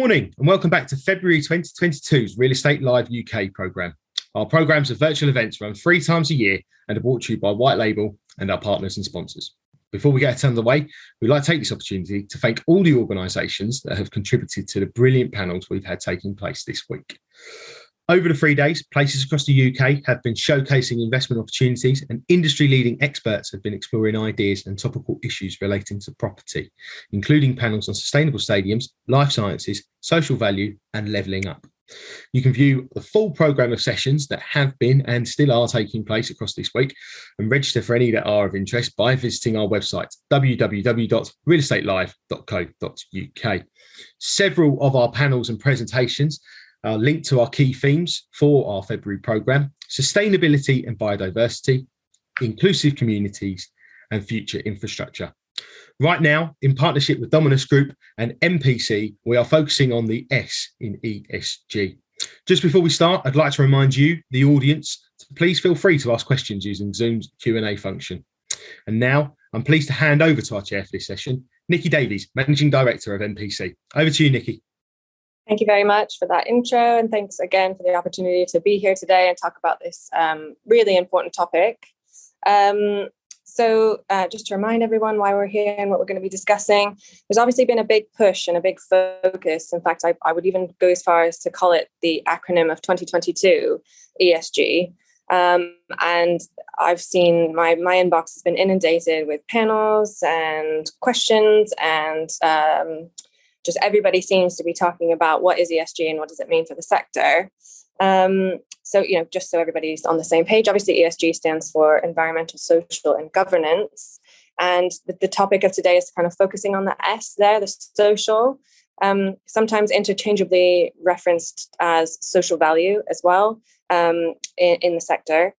morning and welcome back to February 2022's Real Estate Live UK programme. Our programmes are virtual events run 3 times a year and are brought to you by White Label and our partners and sponsors. Before we get underway, we'd like to take this opportunity to thank all the organisations that have contributed to the brilliant panels we've had taking place this week. Over the 3 days, places across the UK have been showcasing investment opportunities and industry-leading experts have been exploring ideas and topical issues relating to property, including panels on sustainable stadiums, life sciences, social value and levelling up. You can view the full programme of sessions that have been and still are taking place across this week and register for any that are of interest by visiting our website, www.realestatelive.co.uk. Several of our panels and presentations are linked to our key themes for our February programme: sustainability and biodiversity, inclusive communities, and future infrastructure. Right now, in partnership with Dominvs Group and MPC, we are focusing on the S in ESG. Just before we start, I'd like to remind you, the audience, to please feel free to ask questions using Zoom's Q&A function. And now, I'm pleased to hand over to our chair for this session, Nikki Davies, Managing Director of MPC. Over to you, Nikki. Thank you very much for that intro, and thanks again for the opportunity to be here today and talk about this really important topic. So just to remind everyone why we're here and what we're going to be discussing, there's obviously been a big push and a big focus. In fact, I would even go as far as to call it the acronym of 2022, ESG. And I've seen my inbox has been inundated with panels and questions and just everybody seems to be talking about what is ESG and what does it mean for the sector. So, just so everybody's on the same page, obviously ESG stands for environmental, social and governance. And the topic of today is kind of focusing on the S there, the social, sometimes interchangeably referenced as social value as well in the sector.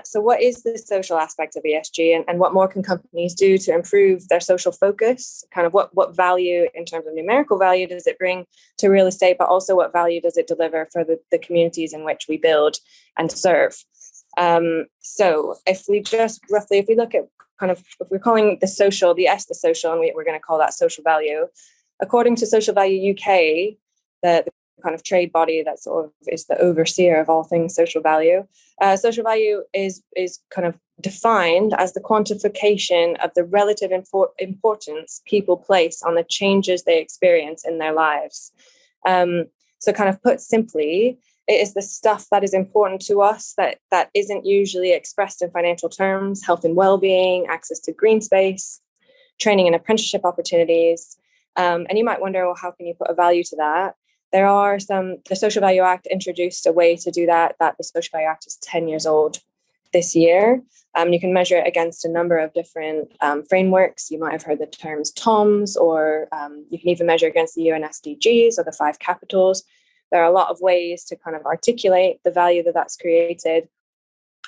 So what is the social aspect of ESG and what more can companies do to improve their social focus? Kind of what value in terms of numerical value does it bring to real estate, but also what value does it deliver for the communities in which we build and serve? So if we look at kind of, if we're calling the social, the S, the social, and we're going to call that social value, according to Social Value UK, the kind of trade body that sort of is the overseer of all things social value. Social value is kind of defined as the quantification of the relative importance people place on the changes they experience in their lives. So kind of put simply, it is the stuff that is important to us that isn't usually expressed in financial terms: health and well-being, access to green space, training and apprenticeship opportunities. And you might wonder, well, how can you put a value to that? There are the Social Value Act introduced a way to do that the Social Value Act is 10 years old this year. You can measure it against a number of different frameworks. You might have heard the terms TOMS, or you can even measure against the UN SDGs or the 5 capitals. There are a lot of ways to kind of articulate the value that's created.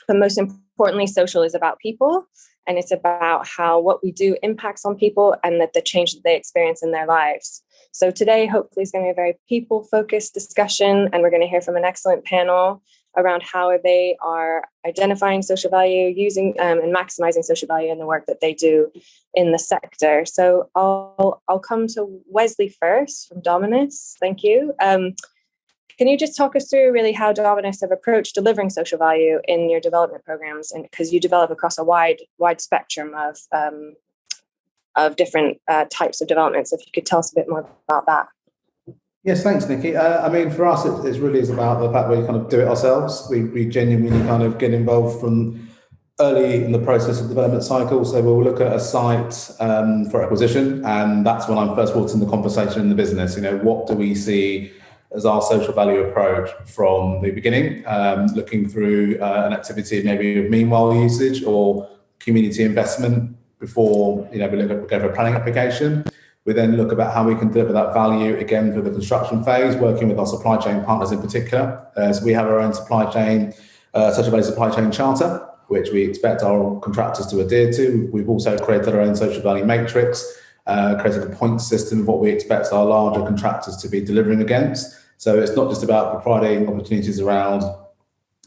But most importantly, social is about people, and it's about how what we do impacts on people and that the change that they experience in their lives. So today, hopefully, is going to be a very people-focused discussion, and we're going to hear from an excellent panel around how they are identifying social value, using and maximizing social value in the work that they do in the sector. So I'll come to Wesley first from Dominvs. Thank you. Can you just talk us through really how Dominvs have approached delivering social value in your development programs? And because you develop across a wide spectrum of different types of developments, if you could tell us a bit more about that. Yes, thanks, Nikki. For us, it really is about the fact we kind of do it ourselves. We genuinely kind of get involved from early in the process of development cycle. So we'll look at a site for acquisition, and that's when I'm first brought in the conversation in the business. What do we see as our social value approach from the beginning, looking through an activity maybe of meanwhile usage or community investment before we go for a planning application. We then look about how we can deliver that value again through the construction phase, working with our supply chain partners in particular. So we have our own supply chain, social value supply chain charter, which we expect our contractors to adhere to. We've also created our own social value matrix, created a point system of what we expect our larger contractors to be delivering against. So it's not just about providing opportunities around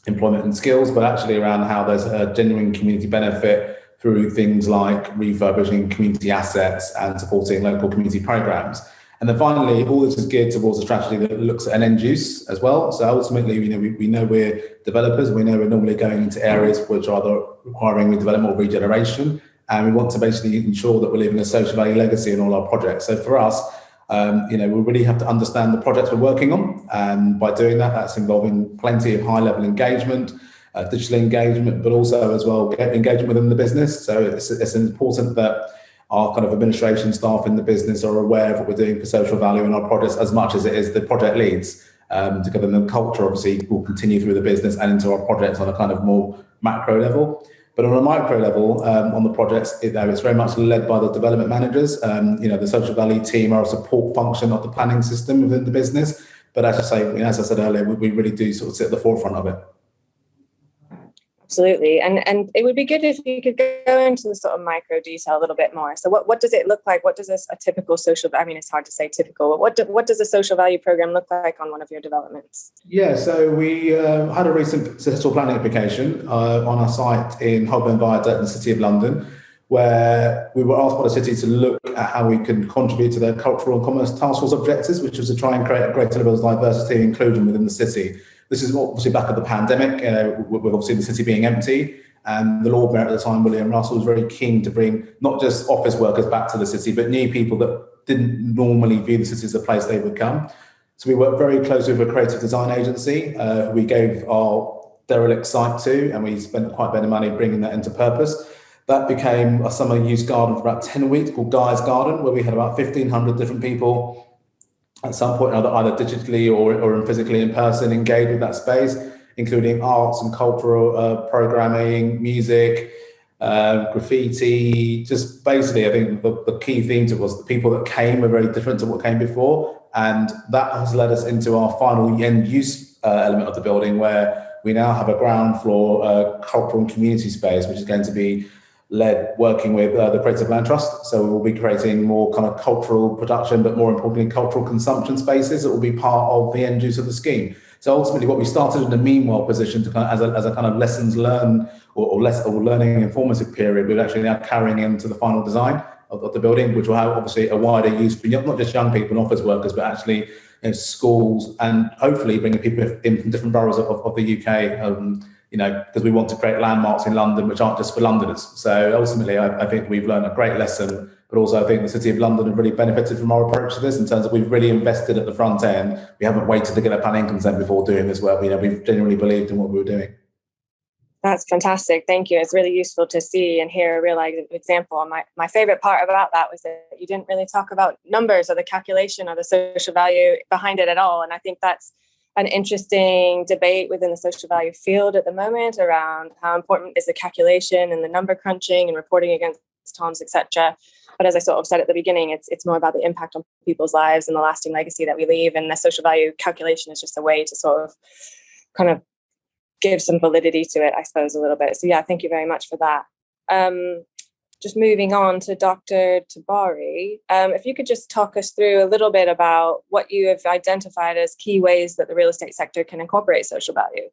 employment and skills, but actually around how there's a genuine community benefit through things like refurbishing community assets and supporting local community programs. And then finally, all this is geared towards a strategy that looks at an end use as well. So ultimately, we know we're developers. We know we're normally going into areas which are either requiring redevelopment or regeneration. And we want to basically ensure that we're leaving a social value legacy in all our projects. So for us, we really have to understand the projects we're working on. And by doing that, that's involving plenty of high-level engagement, digital engagement, but also as well engagement within the business. So it's important that our kind of administration staff in the business are aware of what we're doing for social value in our projects as much as it is the project leads. Together, the culture obviously will continue through the business and into our projects on a kind of more macro level. But on a micro level, on the projects, it's very much led by the development managers. The social value team are a support function of the planning system within the business. But as I said earlier, we really do sort of sit at the forefront of it. Absolutely. And it would be good if you could go into the sort of micro detail a little bit more. So what does it look like? What does a typical social, I mean, it's hard to say typical, but what does a social value program look like on one of your developments? Yeah, so we had a recent successful planning application on our site in Holborn Viaduct in the City of London, where we were asked by the city to look at how we can contribute to their cultural and commerce task force objectives, which was to try and create a greater level of diversity and inclusion within the city. This is obviously back at the pandemic, with obviously the city being empty. And the Lord Mayor at the time, William Russell, was very keen to bring not just office workers back to the city, but new people that didn't normally view the city as a place they would come. So we worked very closely with a creative design agency who we gave our derelict site to, and we spent quite a bit of money bringing that into purpose. That became a summer use garden for about 10 weeks called Guy's Garden, where we had about 1,500 different people at some point either digitally or physically in person engage with that space, including arts and cultural programming, music, graffiti. Just basically, I think the key theme to it was the people that came were very different to what came before. And that has led us into our final end use element of the building, where we now have a ground floor cultural and community space, which is going to be led working with the Creative Land Trust. So we will be creating more kind of cultural production, but more importantly, cultural consumption spaces that will be part of the end use of the scheme. So ultimately, what we started in a meanwhile position to kind of as a kind of lessons learned or learning informative period, we're actually now carrying into the final design of the building, which will have obviously a wider use for not just young people and office workers, but actually schools, and hopefully bringing people in from different boroughs of the UK. Because we want to create landmarks in London which aren't just for Londoners. So ultimately, I think we've learned a great lesson, but also I think the City of London have really benefited from our approach to this in terms of we've really invested at the front end. We haven't waited to get a planning consent before doing this work. We've genuinely believed in what we were doing. That's fantastic. Thank you. It's really useful to see and hear a real example. And my favorite part about that was that you didn't really talk about numbers or the calculation or the social value behind it at all. And I think that's an interesting debate within the social value field at the moment around how important is the calculation and the number crunching and reporting against TOMs, etc. But as I sort of said at the beginning, it's more about the impact on people's lives and the lasting legacy that we leave. And the social value calculation is just a way to sort of kind of give some validity to it, I suppose, a little bit. So yeah, thank you very much for that. Just moving on to Dr. Tobari, if you could just talk us through a little bit about what you have identified as key ways that the real estate sector can incorporate social value.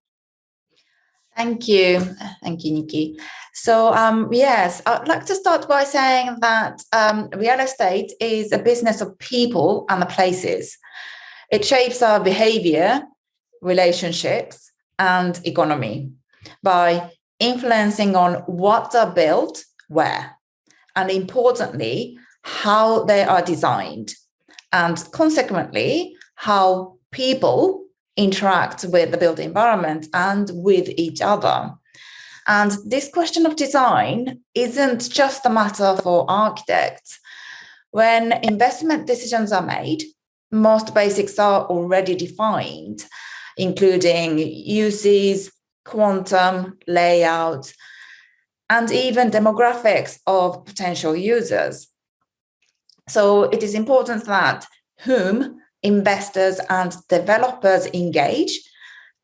Thank you, Nikki. So yes, I'd like to start by saying that real estate is a business of people and the places. It shapes our behavior, relationships, and economy by influencing on what are built where, and importantly, how they are designed, and consequently, how people interact with the built environment and with each other. And this question of design isn't just a matter for architects. When investment decisions are made, most basics are already defined, including uses, quantum, layout, and even demographics of potential users. So it is important that whom investors and developers engage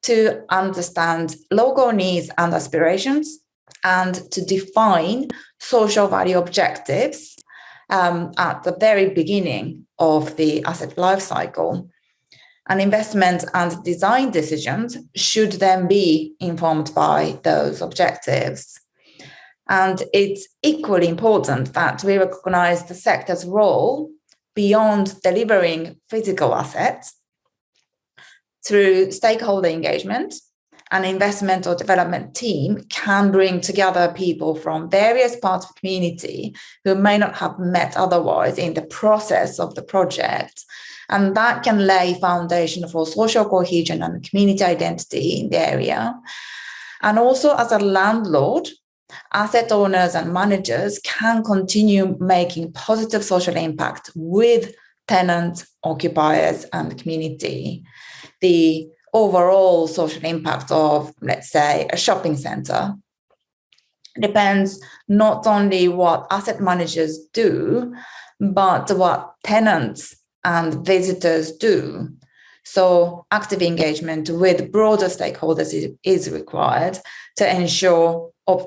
to understand local needs and aspirations and to define social value objectives at the very beginning of the asset life cycle. And investment and design decisions should then be informed by those objectives. And it's equally important that we recognize the sector's role beyond delivering physical assets through stakeholder engagement. An investment or development team can bring together people from various parts of the community who may not have met otherwise in the process of the project. And that can lay foundation for social cohesion and community identity in the area. And also as a landlord, asset owners and managers can continue making positive social impact with tenants, occupiers, and the community. The overall social impact of, let's say, a shopping centre depends not only what asset managers do, but what tenants and visitors do. So active engagement with broader stakeholders is required to ensure and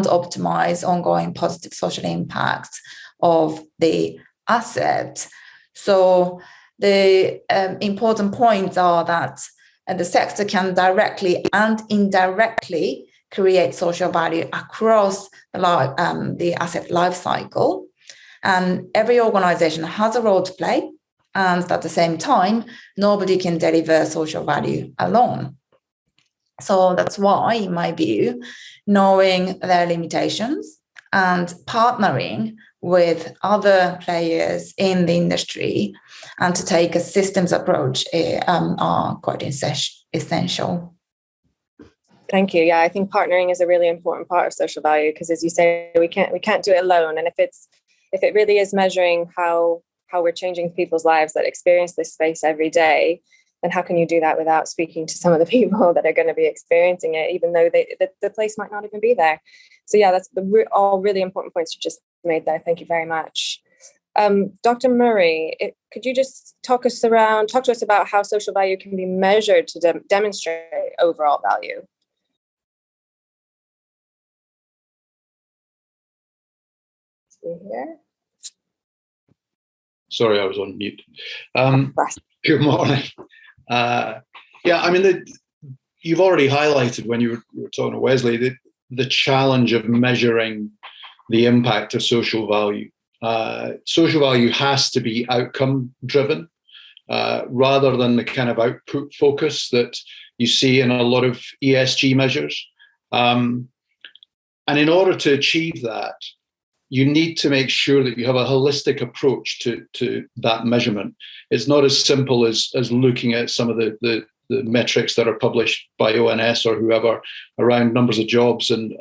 optimize ongoing positive social impact of the asset. So the important points are that the sector can directly and indirectly create social value across the asset life cycle. And every organization has a role to play. And at the same time, nobody can deliver social value alone. So that's why, in my view, knowing their limitations and partnering with other players in the industry and to take a systems approach are quite essential. Thank you. Yeah, I think partnering is a really important part of social value because, as you say, we can't do it alone. And if it really is measuring how we're changing people's lives that experience this space every day, then how can you do that without speaking to some of the people that are going to be experiencing it, even though the place might not even be there? So yeah, that's all really important points you just made there. Thank you very much. Dr. Murray, could you just talk to us about how social value can be measured to demonstrate overall value? See here. Sorry, I was on mute. Good morning. You've already highlighted when you were talking to Wesley the challenge of measuring the impact of social value. Social value has to be outcome driven rather than the kind of output focus that you see in a lot of ESG measures. And in order to achieve that, you need to make sure that you have a holistic approach to that measurement. It's not as simple as looking at some of the metrics that are published by ONS or whoever around numbers of jobs and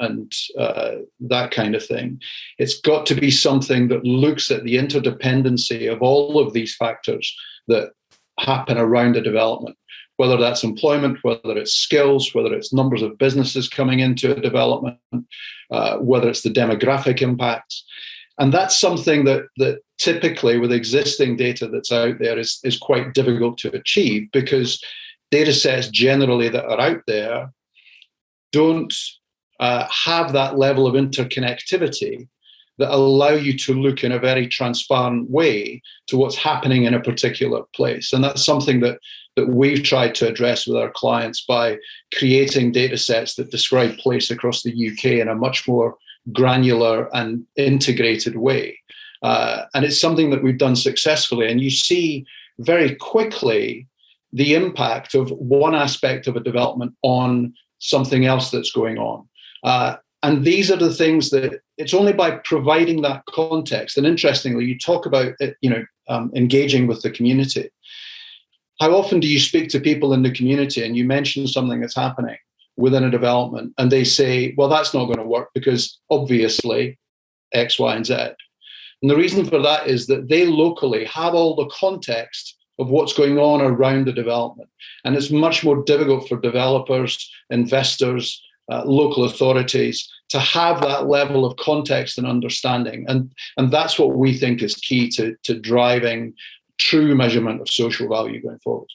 that kind of thing. It's got to be something that looks at the interdependency of all of these factors that happen around a development, whether that's employment, whether it's skills, whether it's numbers of businesses coming into a development, whether it's the demographic impacts. And that's something that typically with existing data that's out there is quite difficult to achieve because data sets generally that are out there don't have that level of interconnectivity that allow you to look in a very transparent way to what's happening in a particular place. And that's something that we've tried to address with our clients by creating data sets that describe place across the UK in a much more granular and integrated way. And it's something that we've done successfully. And you see very quickly the impact of one aspect of a development on something else that's going on. And these are the things that it's only by providing that context. And interestingly, you talk about engaging with the community. How often do you speak to people in the community and you mention something that's happening within a development and they say, well, that's not going to work because obviously X, Y, and Z. And the reason for that is that they locally have all the context of what's going on around the development. And it's much more difficult for developers, investors, local authorities to have that level of context and understanding. And that's what we think is key to driving true measurement of social value going forward.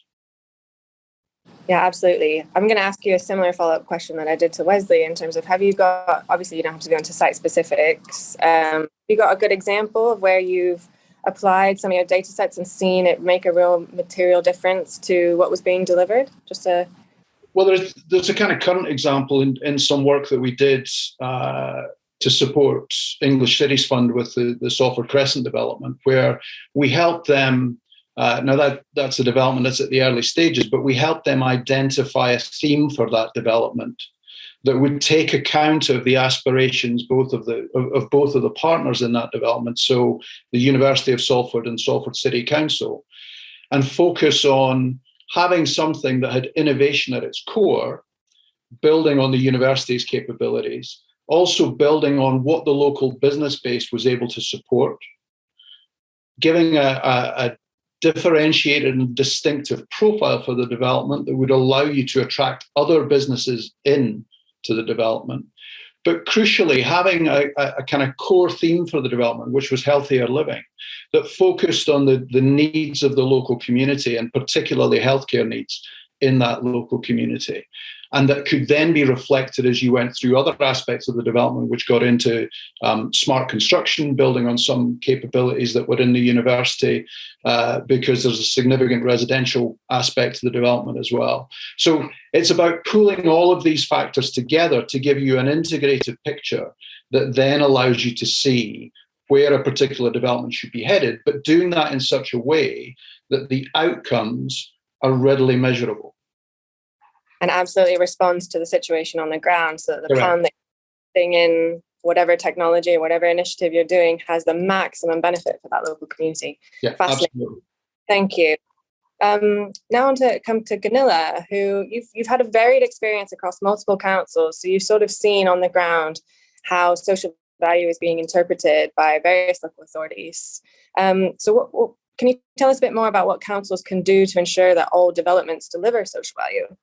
Yeah, absolutely. I'm going to ask you a similar follow-up question that I did to Wesley in terms of, have you got, obviously you don't have to go into site specifics, have you got a good example of where you've applied some of your data sets and seen it make a real material difference to what was being delivered? Well, there's a kind of current example in some work that we did to support English Cities Fund with the Salford Crescent development, where we helped them. Now that's a development that's at the early stages, but we helped them identify a theme for that development that would take account of the aspirations both of the partners in that development, so the University of Salford and Salford City Council, and focus on having something that had innovation at its core, building on the university's capabilities, also building on what the local business base was able to support, giving a differentiated and distinctive profile for the development that would allow you to attract other businesses in to the development. But crucially, having a kind of core theme for the development, which was healthier living, that focused on the needs of the local community, and particularly healthcare needs in that local community. And that could then be reflected as you went through other aspects of the development, which got into smart construction, building on some capabilities that were in the university, because there's a significant residential aspect to the development as well. So it's about pooling all of these factors together to give you an integrated picture that then allows you to see where a particular development should be headed, but doing that in such a way that the outcomes are readily measurable. And absolutely responds to the situation on the ground, so that the plan that you're putting in, whatever technology or whatever initiative you're doing, has the maximum benefit for that local community. Yeah, absolutely. Thank you. Now on to come to Gunilla, who you've had a varied experience across multiple councils, so you've sort of seen on the ground how social value is being interpreted by various local authorities. So what can you tell us a bit more about what councils can do to ensure that all developments deliver social value?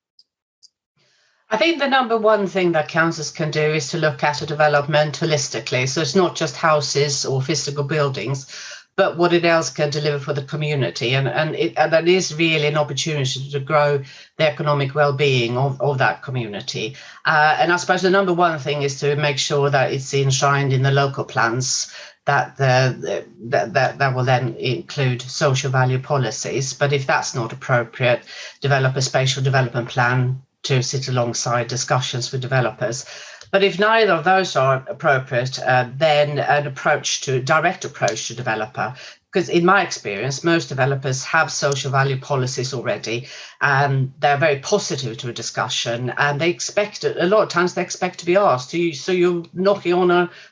I think the number one thing that councils can do is to look at a development holistically. So it's not just houses or physical buildings, but what it else can deliver for the community. And that is really an opportunity to grow the economic well-being of that community. And I suppose the number one thing is to make sure that it's enshrined in the local plans, that will then include social value policies. But if that's not appropriate, develop a spatial development plan to sit alongside discussions with developers. But if neither of those are appropriate, then an direct approach to developer, because in my experience, most developers have social value policies already, and they're very positive to a discussion, and they expect it. A lot of times they expect to be asked, so you're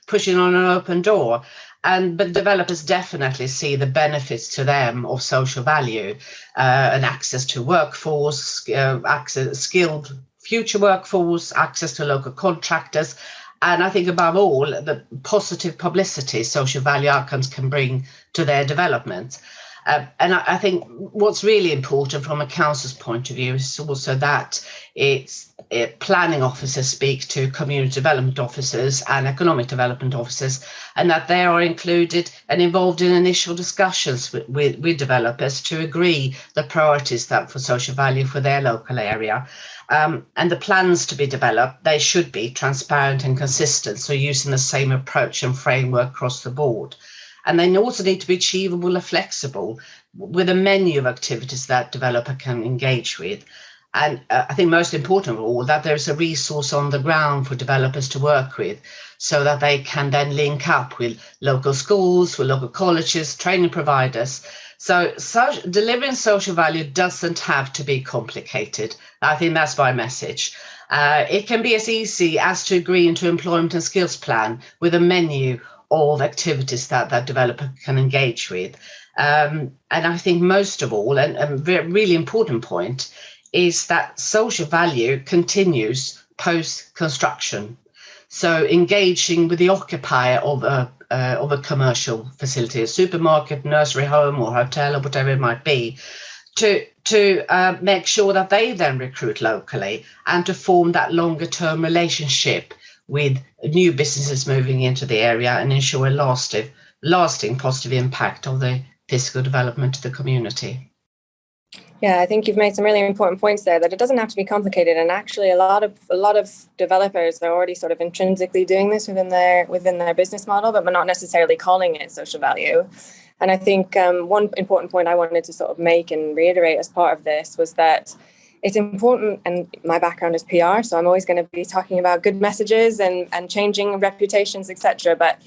pushing on an open door. But developers definitely see the benefits to them of social value, and access to workforce, skilled future workforce, access to local contractors, and I think above all, the positive publicity social value outcomes can bring to their development. And I think what's really important from a council's point of view is also that planning officers speak to community development officers and economic development officers, and that they are included and involved in initial discussions with developers to agree the priorities that for social value for their local area. And the plans to be developed, they should be transparent and consistent, so using the same approach and framework across the board. And they also need to be achievable and flexible with a menu of activities that developer can engage with. And I think most important of all, that there's a resource on the ground for developers to work with, so that they can then link up with local schools, with local colleges, training providers. So delivering social value doesn't have to be complicated. I think that's my message. It can be as easy as to agree into employment and skills plan with a menu of activities that developer can engage with. And I think most of all, and a really important point, is that social value continues post-construction. So engaging with the occupier of a commercial facility, a supermarket, nursery home or hotel or whatever it might be, to make sure that they then recruit locally and to form that longer term relationship with new businesses moving into the area and ensure a lasting positive impact of the physical development of the community. Yeah, I think you've made some really important points there, that it doesn't have to be complicated, and actually a lot of developers are already sort of intrinsically doing this within their business model, but we're not necessarily calling it social value. And I think one important point I wanted to sort of make and reiterate as part of this was that it's important, and my background is PR, so I'm always going to be talking about good messages and changing reputations, etc. But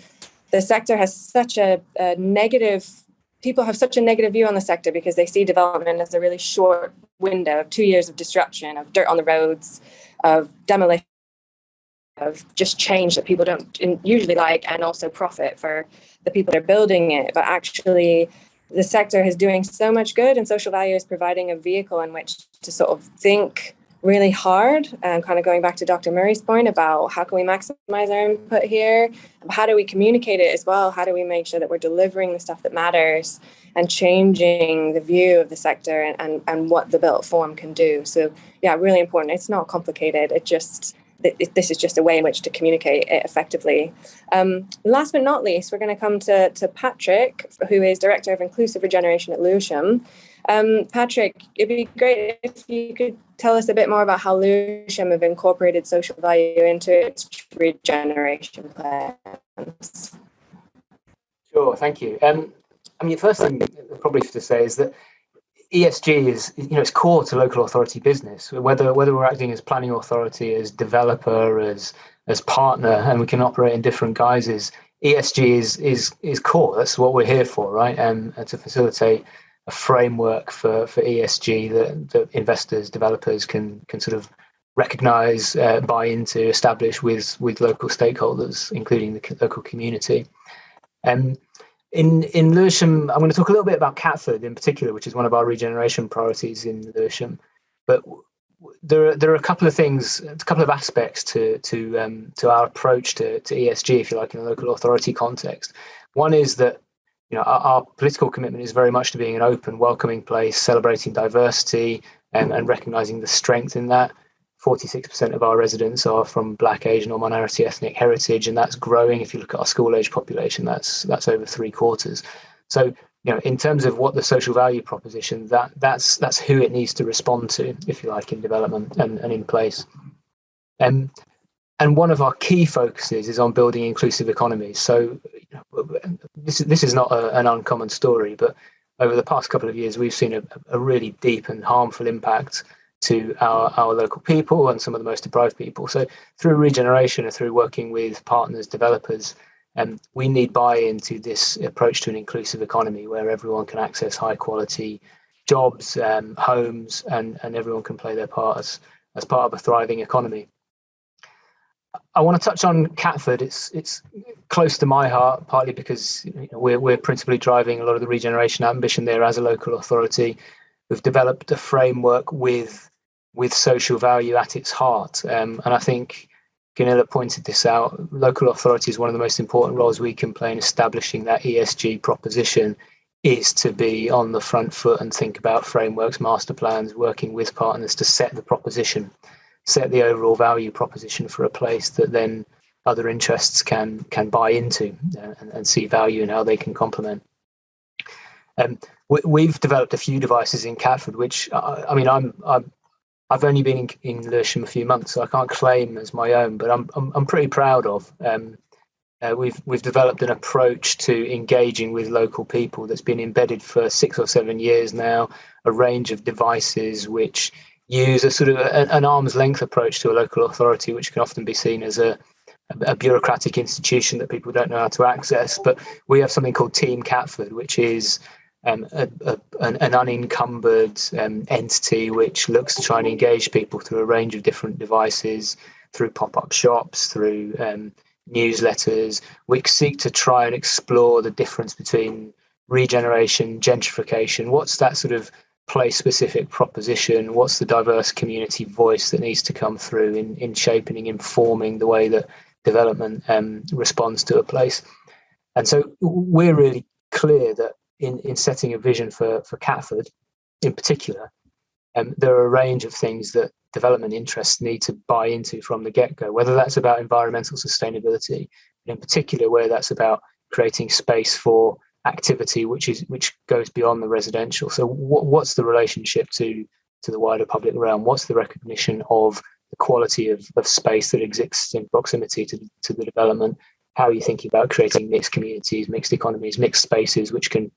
the sector has such a negative, people have such a negative view on the sector because they see development as a really short window of 2 years of disruption, of dirt on the roads, of demolition, of just change that people don't usually like, and also profit for the people that are building it. But actually, the sector is doing so much good, and social value is providing a vehicle in which to sort of think really hard, and kind of going back to Dr. Murray's point about how can we maximize our input here, how do we communicate it as well, how do we make sure that we're delivering the stuff that matters and changing the view of the sector and what the built form can do. So yeah, really important. It's not complicated. This is just a way in which to communicate it effectively. Last but not least, we're going to come to Patrick, who is Director of Inclusive Regeneration at Lewisham. Patrick, it'd be great if you could tell us a bit more about how Lewisham have incorporated social value into its regeneration plans. Sure, thank you. I mean, the first thing probably to say is that ESG is, it's core to local authority business. Whether we're acting as planning authority, as developer, as partner, and we can operate in different guises, ESG is core. That's what we're here for, right? And to facilitate a framework for ESG that investors, developers can sort of recognise, buy into, establish with local stakeholders, including the local community. In Lewisham, I'm going to talk a little bit about Catford in particular, which is one of our regeneration priorities in Lewisham. But there are a couple of things, a couple of aspects to our approach to ESG, if you like, in a local authority context. One is that our political commitment is very much to being an open, welcoming place, celebrating diversity and recognising the strength in that. 46% of our residents are from Black, Asian or minority ethnic heritage, and that's growing. If you look at our school age population, that's over 3/4. So, in terms of what the social value proposition, that's who it needs to respond to, if you like, in development and in place. And one of our key focuses is on building inclusive economies. So this is not an uncommon story, but over the past couple of years, we've seen a really deep and harmful impact to our local people and some of the most deprived people. So through regeneration and through working with partners, developers, we need buy-in to this approach to an inclusive economy where everyone can access high quality jobs, homes, and everyone can play their part as part of a thriving economy. I want to touch on Catford. It's close to my heart, partly because we're principally driving a lot of the regeneration ambition there as a local authority. We've developed a framework with social value at its heart. And I think Gunilla pointed this out. Local authority is one of the most important roles we can play in establishing that ESG proposition, is to be on the front foot and think about frameworks, master plans, working with partners to set the proposition, set the overall value proposition for a place that then other interests can buy into and see value in how they can complement. We've developed a few devices in Catford, which I've only been in Lewisham a few months, so I can't claim as my own, but I'm pretty proud of. We've developed an approach to engaging with local people that's been embedded for 6 or 7 years now. A range of devices which use a sort of an arm's length approach to a local authority, which can often be seen as a bureaucratic institution that people don't know how to access. But we have something called Team Catford, which is an unencumbered entity which looks to try and engage people through a range of different devices, through pop-up shops, through newsletters. We seek to try and explore the difference between regeneration, gentrification. What's that sort of place-specific proposition? What's the diverse community voice that needs to come through in shaping, informing the way that development responds to a place? And so we're really clear that in setting a vision for Catford in particular, there are a range of things that development interests need to buy into from the get-go, whether that's about environmental sustainability, and in particular where that's about creating space for activity which goes beyond the residential. So what's the relationship to the wider public realm? What's the recognition of the quality of space that exists in proximity to the development? How are you thinking about creating mixed communities, mixed economies, mixed spaces which can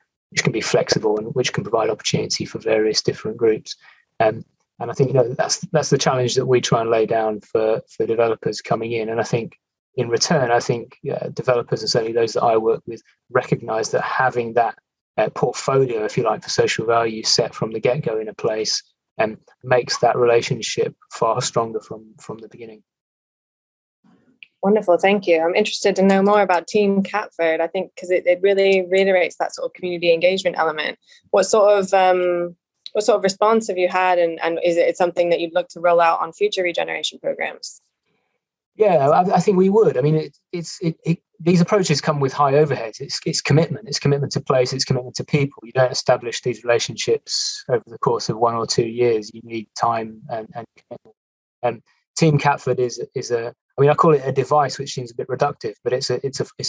be flexible and which can provide opportunity for various different groups? And I think that's the challenge that we try and lay down for developers coming in. And I think in return, developers, and certainly those that I work with, recognise that having that portfolio, if you like, for social value set from the get-go in a place makes that relationship far stronger from the beginning. Wonderful, thank you. I'm interested to know more about Team Catford, I think, because it really reiterates that sort of community engagement element. What sort of response have you had, and is it something that you'd look to roll out on future regeneration programs? Yeah, I think we would. I mean, these approaches come with high overheads. It's commitment. It's commitment to place. It's commitment to people. You don't establish these relationships over the course of 1 or 2 years. You need time and commitment. And Team Catford is a. I mean, I call it a device, which seems a bit reductive, but it's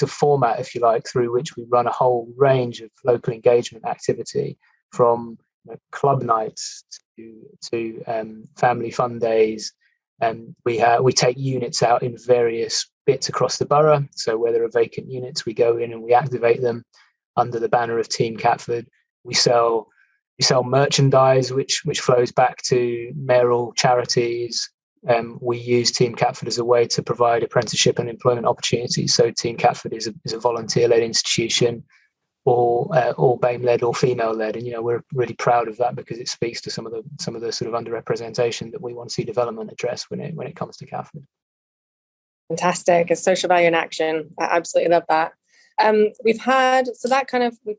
a format, if you like, through which we run a whole range of local engagement activity, from club nights to family fun days. And we take units out in various bits across the borough. So where there are vacant units, we go in and we activate them under the banner of Team Catford. We sell merchandise which flows back to mayoral charities. We use Team Catford as a way to provide apprenticeship and employment opportunities. So Team Catford is a volunteer-led institution, or BAME-led or female-led, and we're really proud of that because it speaks to some of the sort of underrepresentation that we want to see development address when it comes to Catford. Fantastic! It's social value in action. I absolutely love that. We've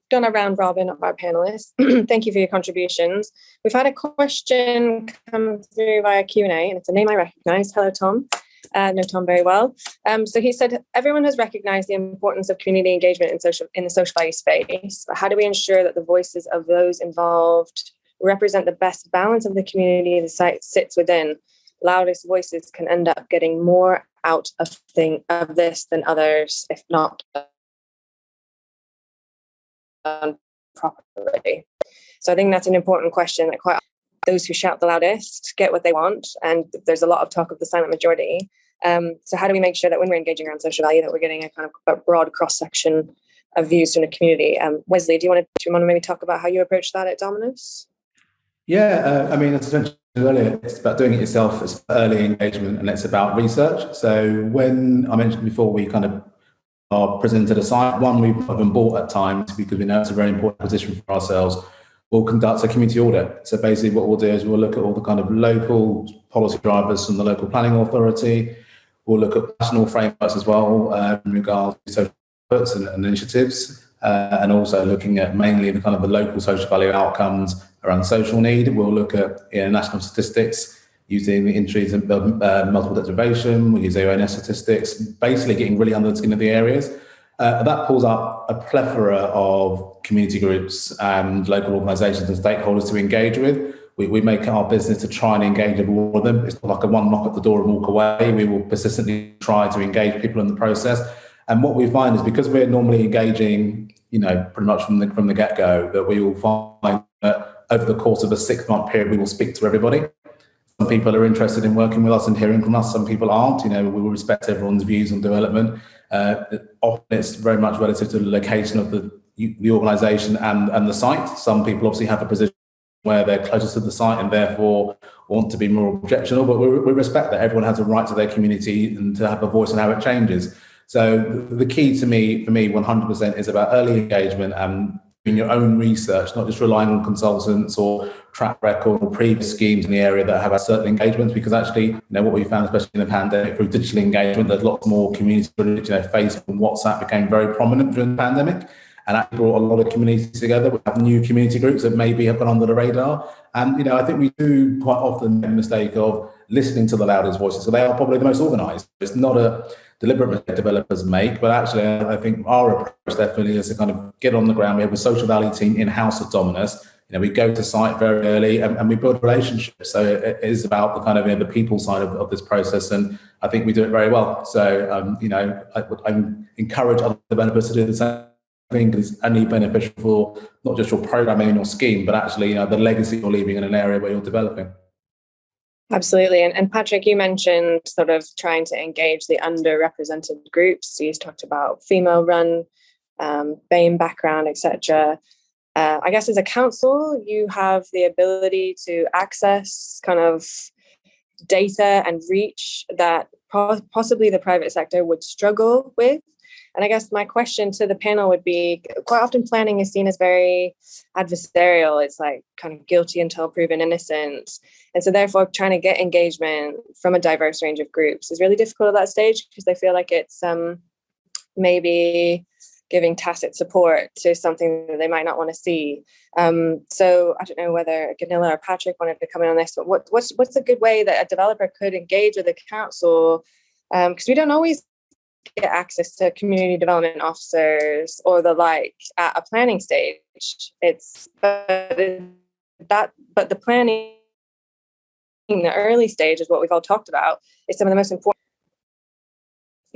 done a round robin of our panelists. Thank you for your contributions. We've had a question come through via Q&A, and it's a name I recognise. Hello, Tom. Know Tom very well. So he said, everyone has recognised the importance of community engagement in the social value space. But how do we ensure that the voices of those involved represent the best balance of the community the site sits within? Loudest voices can end up getting more out of this than others, if not done properly. So I think that's an important question, that quite those who shout the loudest get what they want, and there's a lot of talk of the silent majority. So how do we make sure that when we're engaging around social value that we're getting a kind of a broad cross-section of views from the community? Wesley, do you want to maybe talk about how you approach that at Dominvs? Yeah, I mean, as I mentioned earlier, it's about doing it yourself. It's early engagement, and it's about research. So when I mentioned before, we kind of are presented a site. One, we've been bought at times because we know it's a very important position for ourselves. We'll conduct a community audit. So basically what we'll do is we'll look at all the kind of local policy drivers from the local planning authority. We'll look at national frameworks as well in regards to social efforts and initiatives, and also looking at mainly the kind of the local social value outcomes around social need. We'll look at national statistics using the entries of multiple deprivation. We'll use AONS statistics, basically getting really under the skin of the areas. That pulls up a plethora of community groups and local organisations and stakeholders to engage with. We make it our business to try and engage with all of them. It's not like a one knock at the door and walk away. We will persistently try to engage people in the process. And what we find is, because we're normally engaging, pretty much from the get-go, that we will find that over the course of a 6-month period, we will speak to everybody. Some people are interested in working with us and hearing from us. Some people aren't. We will respect everyone's views on development. Often it's very much relative to the location of the organisation and the site. Some people obviously have a position where they're closer to the site and therefore want to be more objectionable, but we respect that everyone has a right to their community and to have a voice in how it changes. So the key for me 100% is about early engagement and doing your own research, not just relying on consultants or track record or previous schemes in the area that have had certain engagements, because actually, what we found, especially in the pandemic, through digital engagement, there's lots more community, Facebook and WhatsApp became very prominent during the pandemic, and actually brought a lot of communities together. We have new community groups that maybe have gone under the radar. And, I think we do quite often make the mistake of listening to the loudest voices. So they are probably the most organised. It's not a deliberate mistake developers make, but actually I think our approach definitely is to kind of get on the ground. We have a social value team in-house at Dominvs. We go to site very early and we build relationships. So it is about the kind of the people side of this process, and I think we do it very well. So I encourage other developers to do the same. I think it's only beneficial for not just your programming and your scheme, but actually the legacy you're leaving in an area where you're developing. Absolutely. And Patrick, you mentioned sort of trying to engage the underrepresented groups. So you talked about female run, BAME background, etc. I guess as a council, you have the ability to access kind of data and reach that possibly the private sector would struggle with. And I guess my question to the panel would be, quite often planning is seen as very adversarial. It's like kind of guilty until proven innocent. And so therefore trying to get engagement from a diverse range of groups is really difficult at that stage, because they feel like it's maybe giving tacit support to something that they might not want to see. So I don't know whether Gunilla or Patrick wanted to come in on this, but what's a good way that a developer could engage with the council? Because we don't always get access to community development officers or the like at a planning stage. But the planning, the early stage is what we've all talked about, is some of the most important.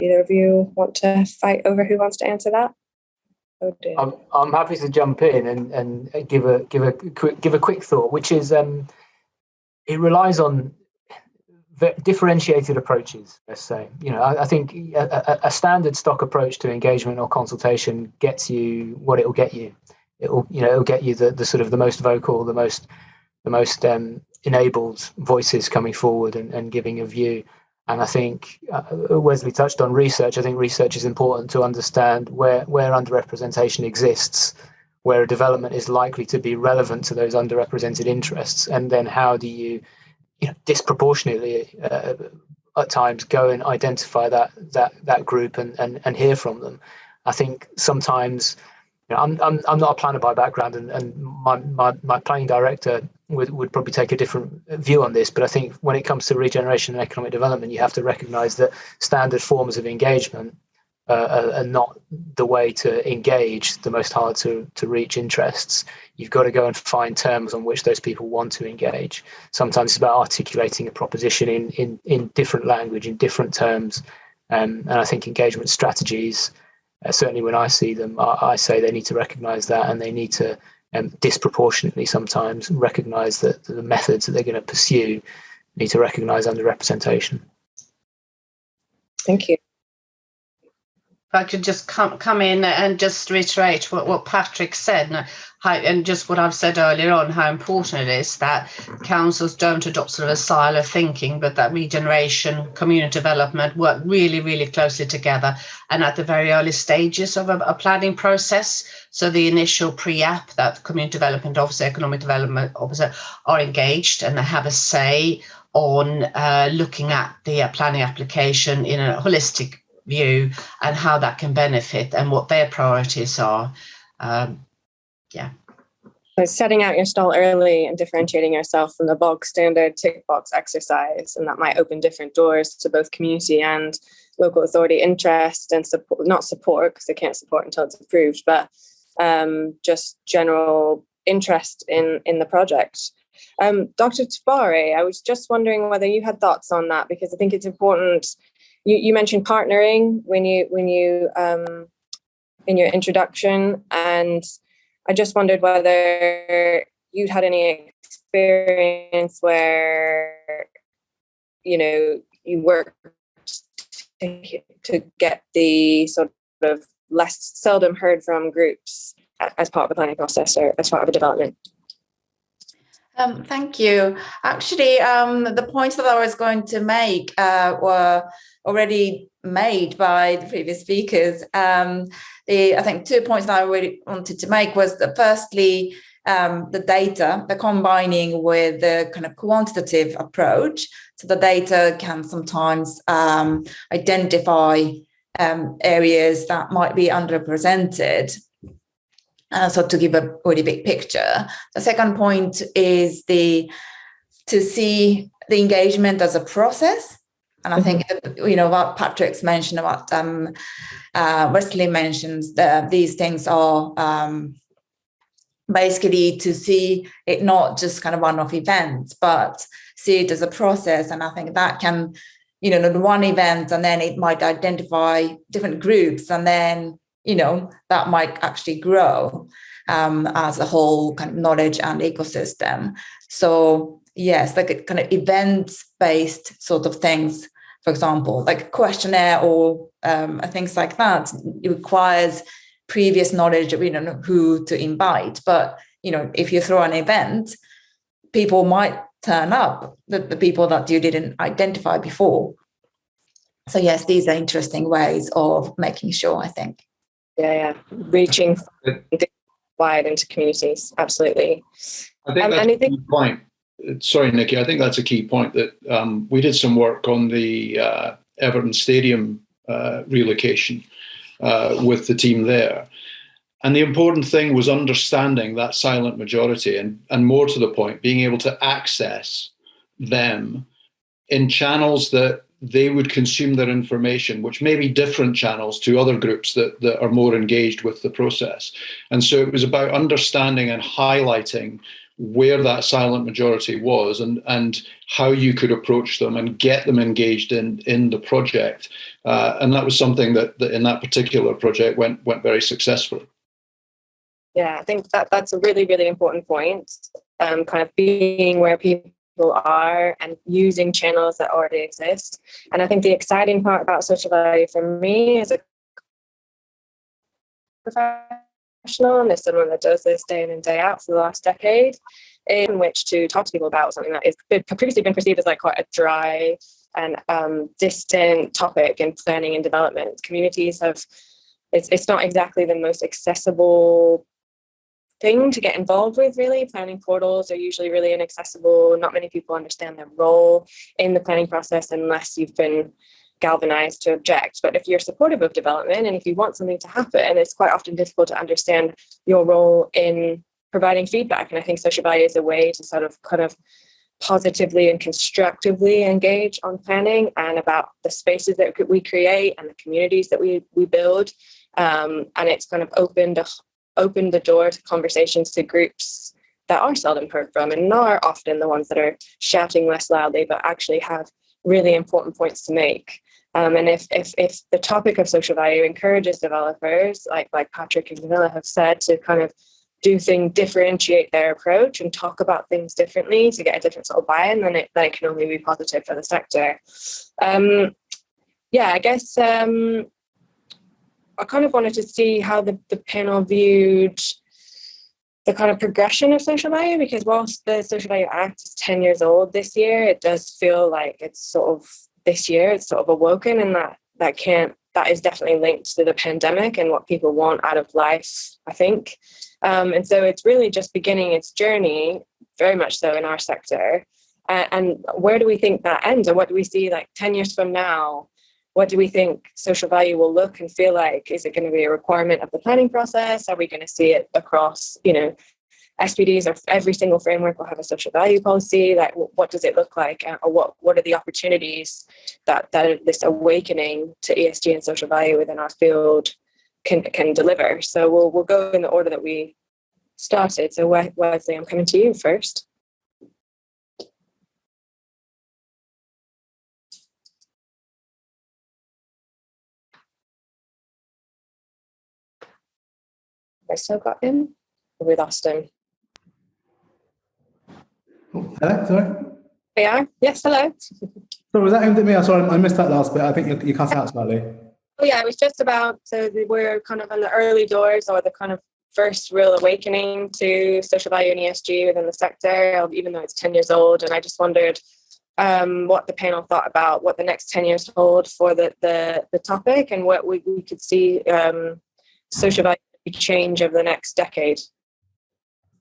Either of you want to fight over who wants to answer that? Oh dear. I'm happy to jump in and give a quick thought, which is it relies on differentiated approaches. Let's say, I think a standard stock approach to engagement or consultation gets you what it will get you. It'll get you the sort of the most vocal, the most enabled voices coming forward and giving a view. And I think Wesley touched on research. I think research is important to understand where underrepresentation exists, where a development is likely to be relevant to those underrepresented interests, and then how do you disproportionately at times go and identify that group and hear from them. I think sometimes I'm not a planner by background, and my planning director would probably take a different view on this, but I think when it comes to regeneration and economic development, you have to recognise that standard forms of engagement are not the way to engage the most hard to reach interests. You've got to go and find terms on which those people want to engage. Sometimes it's about articulating a proposition in different language, in different terms, and I think engagement strategies, certainly when I see them, I say they need to recognise that, and they need to disproportionately sometimes recognise that the methods that they're going to pursue need to recognise underrepresentation. Thank you. If I could just come in and just reiterate what Patrick said, and just what I've said earlier on, how important it is that councils don't adopt sort of a silo thinking, but that regeneration, community development work really, really closely together, and at the very early stages of a planning process. So the initial pre-app, that community development officer, economic development officer are engaged and they have a say on looking at the planning application in a holistic view and how that can benefit and what their priorities are. So setting out your stall early and differentiating yourself from the bog standard tick box exercise, and that might open different doors to both community and local authority interest and support, not support because they can't support until it's approved, but just general interest in the project. Dr. Tobari, I was just wondering whether you had thoughts on that, because I think it's important. You mentioned partnering when you in your introduction, and I just wondered whether you'd had any experience where you worked to get the sort of less seldom heard from groups as part of the planning process or as part of a development. Thank you. Actually, the points that I was going to make were already made by the previous speakers. I think 2 points that I really wanted to make was that firstly, the data, the combining with the kind of quantitative approach. So the data can sometimes identify areas that might be underrepresented. So to give a really big picture. The second point is to see the engagement as a process. And I think, what Patrick's mentioned about Wesley mentions that these things are basically to see it not just kind of one-off events, but see it as a process. And I think that can, the one event, and then it might identify different groups, and then, that might actually grow as a whole kind of knowledge and ecosystem. So yes, like kind of event-based sort of things, for example, like a questionnaire or things like that, it requires previous knowledge of, who to invite. But, if you throw an event, people might turn up, the people that you didn't identify before. So yes, these are interesting ways of making sure, I think. Yeah. Reaching wide into communities. Absolutely. I think that's a key point. Sorry, Nikki. I think that's a key point that we did some work on the Everton Stadium relocation with the team there. And the important thing was understanding that silent majority and more to the point, being able to access them in channels that they would consume their information, which may be different channels to other groups that are more engaged with the process. And so it was about understanding and highlighting where that silent majority was and how you could approach them and get them engaged in the project. And that was something that in that particular project went very successfully. Yeah, I think that's a really, really important point. Kind of being where people are and using channels that already exist. And I think the exciting part about social value for me as a professional, and as someone that does this day in and day out for the last decade, in which to talk to people about something that has previously been perceived as like quite a dry and distant topic in planning and development. Communities have, it's not exactly the most accessible thing to get involved with, really. Planning portals are usually really inaccessible. Not many people understand their role in the planning process unless you've been galvanized to object. But if you're supportive of development and if you want something to happen, it's quite often difficult to understand your role in providing feedback. And I think social value is a way to sort of kind of positively and constructively engage on planning and about the spaces that we create and the communities that we build. And it's kind of opened the door to conversations to groups that are seldom heard from and are often the ones that are shouting less loudly, but actually have really important points to make. And if the topic of social value encourages developers, like Patrick and Gunilla have said, to kind of differentiate their approach and talk about things differently to get a different sort of buy-in, then it can only be positive for the sector. I guess I kind of wanted to see how the panel viewed the kind of progression of social value, because whilst the Social Value Act is 10 years old this year, it does feel like it's sort of this year it's sort of awoken, and that is definitely linked to the pandemic and what people want out of life, I think. And so it's really just beginning its journey, very much so in our sector. And where do we think that ends, or what do we see like 10 years from now? What do we think social value will look and feel like? Is it going to be a requirement of the planning process? Are we going to see it across, SPDs, or every single framework will have a social value policy? Like, what does it look like? Or what are the opportunities that this awakening to ESG and social value within our field can deliver? So we'll go in the order that we started. So Wesley, I'm coming to you first. I still got him? Or we lost him? Oh, hello, sorry. We are? Yes, hello. So was that aimed at me? Sorry, I missed that last bit. I think you cut out slightly. Oh yeah, it was just about, so we're kind of on the early doors, or the kind of first real awakening to social value and ESG within the sector, even though it's 10 years old. And I just wondered what the panel thought about what the next 10 years hold for the topic, and what we could see social value change over the next decade.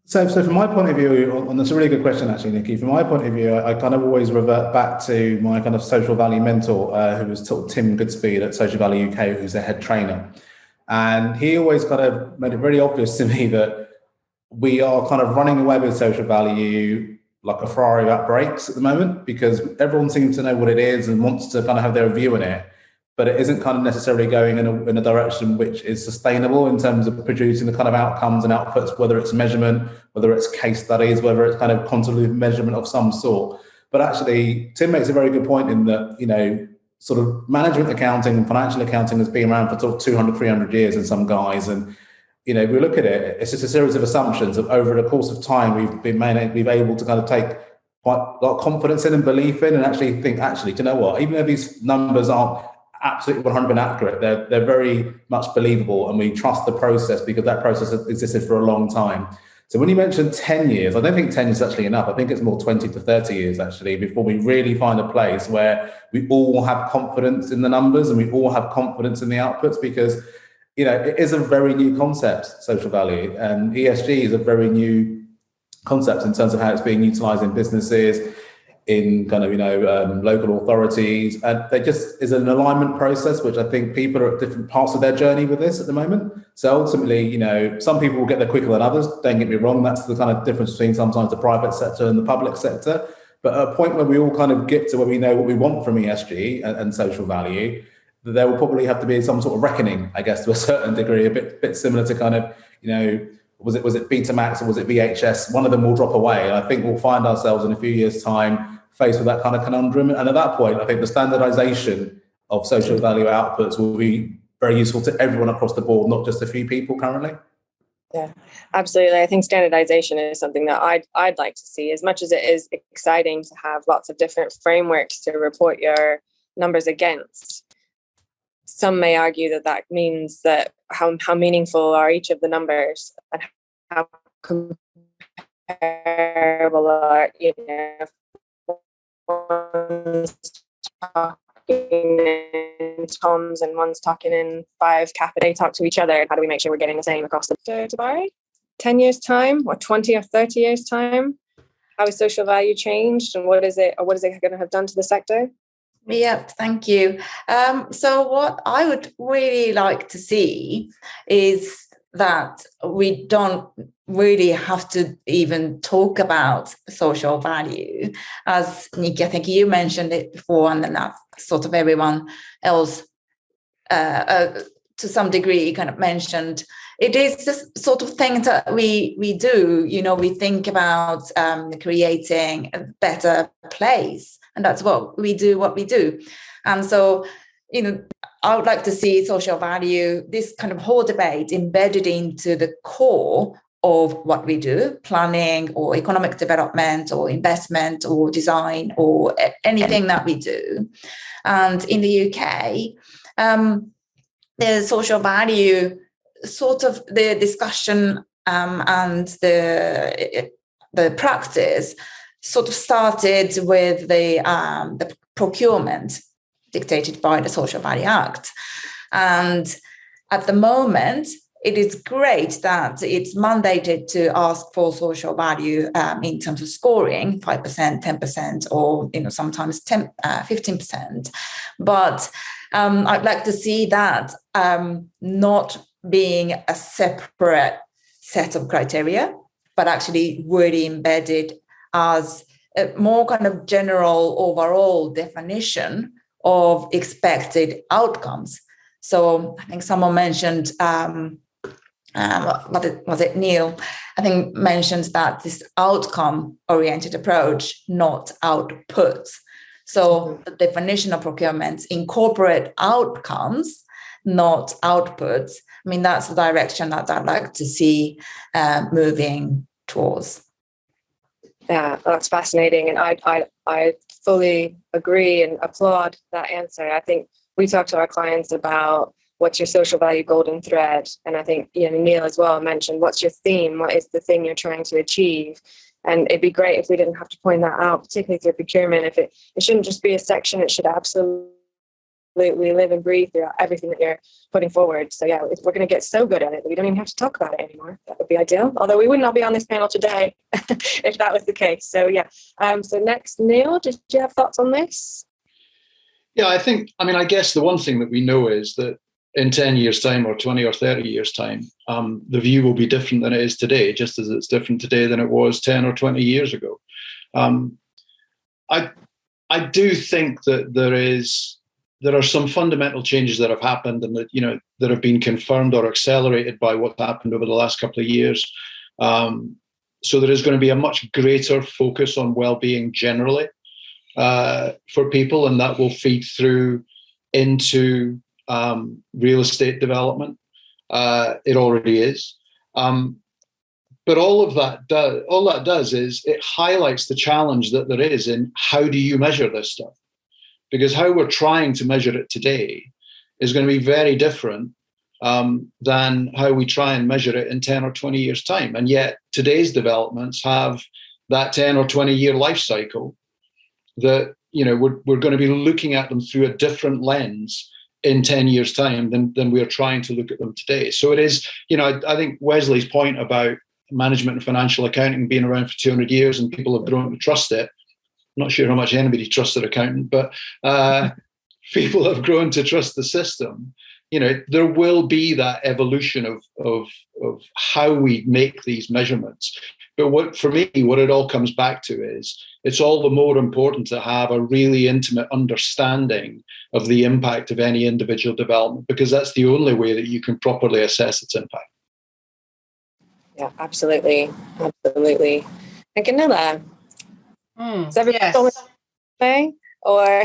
So from my point of view, and that's a really good question actually, Nikki. From my point of view, I kind of always revert back to my kind of social value mentor, who was Tim Goodspeed at Social Value UK, who's the head trainer. And he always kind of made it very obvious to me that we are kind of running away with social value like a Ferrari without brakes at the moment, because everyone seems to know what it is and wants to kind of have their view in it, but it isn't kind of necessarily going in a direction which is sustainable in terms of producing the kind of outcomes and outputs, whether it's measurement, whether it's case studies, whether it's kind of quantitative measurement of some sort. But actually, Tim makes a very good point in that, sort of management accounting and financial accounting has been around for sort of 200, 300 years in some guys. And, if we look at it, it's just a series of assumptions that over the course of time, we've able to kind of take quite a lot of confidence in and belief in, and actually think, do you know what? Even though these numbers aren't absolutely 100% accurate. They're very much believable, and we trust the process because that process has existed for a long time. So when you mentioned 10 years, I don't think 10 is actually enough. I think it's more 20 to 30 years actually before we really find a place where we all have confidence in the numbers and we all have confidence in the outputs, because it is a very new concept, social value, and ESG is a very new concept in terms of how it's being utilized in businesses, in kind of, local authorities. And there just is an alignment process, which I think people are at different parts of their journey with this at the moment. So ultimately, some people will get there quicker than others. Don't get me wrong. That's the kind of difference between sometimes the private sector and the public sector. But at a point where we all kind of get to where we know what we want from ESG and social value, there will probably have to be some sort of reckoning, I guess, to a certain degree, a bit similar to kind of, was it Betamax or was it VHS? One of them will drop away. And I think we'll find ourselves in a few years' time faced with that kind of conundrum. And at that point, I think the standardization of social value outputs will be very useful to everyone across the board, not just a few people currently. Yeah, absolutely. I think standardization is something that I'd like to see, as much as it is exciting to have lots of different frameworks to report your numbers against. Some may argue that means that how meaningful are each of the numbers and how comparable are, one's talking in toms and one's talking in 5 kappa. They talk to each other. How do we make sure we're getting the same across the Tobari? 10 years time or 20 or 30 years time? How has social value changed, and what is it going to have done to the sector? Yeah, thank you. So what I would really like to see is that we don't really have to even talk about social value. As Nikki, I think you mentioned it before, and then sort of everyone else to some degree kind of mentioned. It is this sort of thing that we do, we think about creating a better place, and that's what we do. And so, I would like to see social value, this kind of whole debate, embedded into the core of what we do, planning or economic development or investment or design or anything that we do. And in the UK, the social value, sort of the discussion and the practice sort of started with the procurement dictated by the Social Value Act. And at the moment, it is great that it's mandated to ask for social value in terms of scoring, 5%, 10%, or sometimes 15%. But I'd like to see that not being a separate set of criteria, but actually really embedded as a more kind of general overall definition of expected outcomes. So I think someone mentioned, was it Neil? I think mentioned that this outcome-oriented approach, not outputs. So the definition of procurement incorporate outcomes, not outputs. I mean, that's the direction that I'd like to see moving towards. Yeah, that's fascinating. And I fully agree and applaud that answer. I think we talk to our clients about what's your social value golden thread. And I think Neil as well mentioned, what's your theme? What is the thing you're trying to achieve? And it'd be great if we didn't have to point that out, particularly through procurement. If it shouldn't just be a section, it should absolutely live and breathe throughout everything that you're putting forward. So yeah, we're going to get so good at it that we don't even have to talk about it anymore. That would be ideal. Although we would not be on this panel today if that was the case. So yeah. So next, Neil, did you have thoughts on this? Yeah, I guess the one thing that we know is that in 10 years' time or 20 or 30 years' time, the view will be different than it is today, just as it's different today than it was 10 or 20 years ago. I do think that there are some fundamental changes that have happened and that, that have been confirmed or accelerated by what happened over the last couple of years. So there is going to be a much greater focus on well-being generally for people, and that will feed through into real estate development. It already is. But all that does is it highlights the challenge that there is in how do you measure this stuff? Because how we're trying to measure it today is going to be very different than how we try and measure it in 10 or 20 years' time. And yet today's developments have that 10 or 20 year life cycle that, we're going to be looking at them through a different lens in 10 years' time than we're trying to look at them today. So it is, I think Wesley's point about management and financial accounting being around for 200 years and people have grown to trust it. I'm not sure how much anybody trusts their accountant, but people have grown to trust the system. There will be that evolution of how we make these measurements. But what it all comes back to is it's all the more important to have a really intimate understanding of the impact of any individual development, because that's the only way that you can properly assess its impact. Yeah, absolutely. Absolutely. And Gunilla, is everything going okay? Or...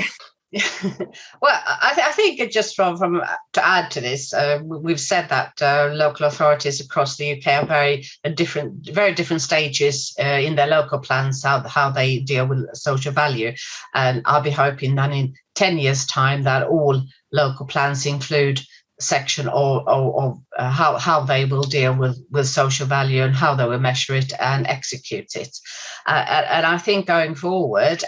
Well, I think just from to add to this, we've said that local authorities across the UK are very different stages in their local plans, how they deal with social value. And I'll be hoping that in 10 years' time that all local plans include section of how they will deal with social value and how they will measure it and execute it. And I think going forward,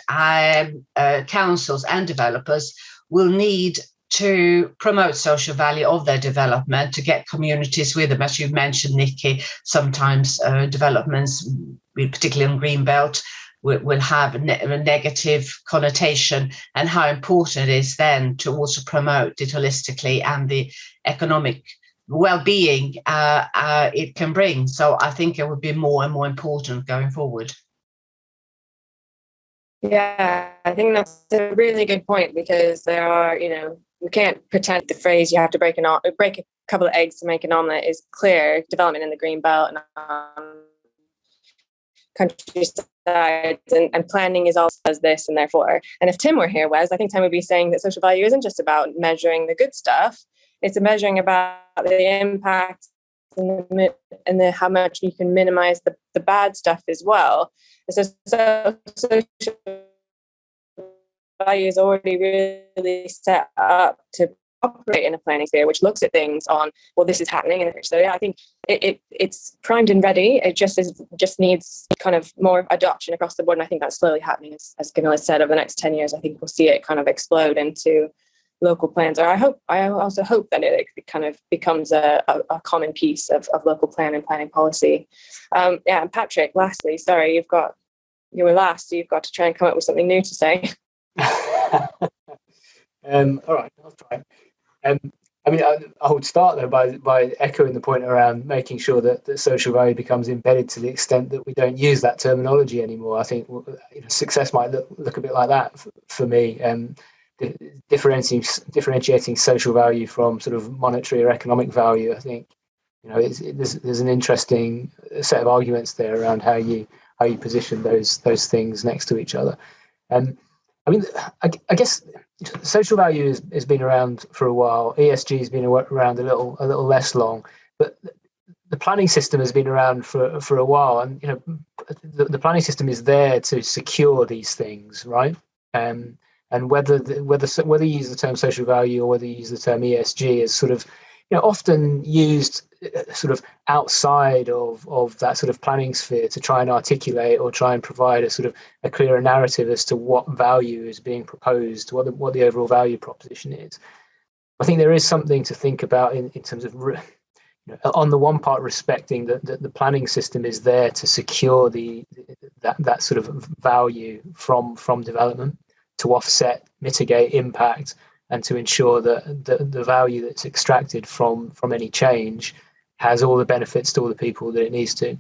councils and developers will need to promote social value of their development, to get communities with them. As you mentioned, Nikki, sometimes developments, particularly on Greenbelt, will have a negative connotation, and how important it is then to also promote it holistically and the economic well-being it can bring. So I think it would be more and more important going forward. Yeah, I think that's a really good point, because there are, we can't pretend the phrase you have to break a couple of eggs to make an omelette is clear. Development in the green belt and countryside and planning is also as this, and therefore, and if Tim were here, Wes, I think Tim would be saying that social value isn't just about measuring the good stuff, it's a measuring about the impact and how much you can minimize the bad stuff as well. So social value is already really set up to operate in a planning sphere, which looks at things on, well, this is happening. So yeah, I think it's primed and ready. It just needs kind of more adoption across the board. And I think that's slowly happening, as Gunilla said, over the next 10 years. I think we'll see it kind of explode into local plans. Or I also hope that it kind of becomes a common piece of local plan and planning policy. And Patrick, lastly, sorry, you were last, so you've got to try and come up with something new to say. All right, I'll try. I would start though by echoing the point around making sure that social value becomes embedded to the extent that we don't use that terminology anymore. I think success might look a bit like that for me. Differentiating social value from sort of monetary or economic value. I think there's an interesting set of arguments there around how you position those things next to each other. I guess social value has been around for a while. ESG has been around a little less long, but the planning system has been around for a while, and the planning system is there to secure these things, right? And whether you use the term social value or whether you use the term ESG is sort of often used sort of outside of that sort of planning sphere to try and articulate or try and provide a sort of a clearer narrative as to what value is being proposed, what the overall value proposition is. I think there is something to think about in terms of, on the one part, respecting that the planning system is there to secure that sort of value from development, to offset, mitigate impact, and to ensure that the value that's extracted from any change has all the benefits to all the people that it needs to,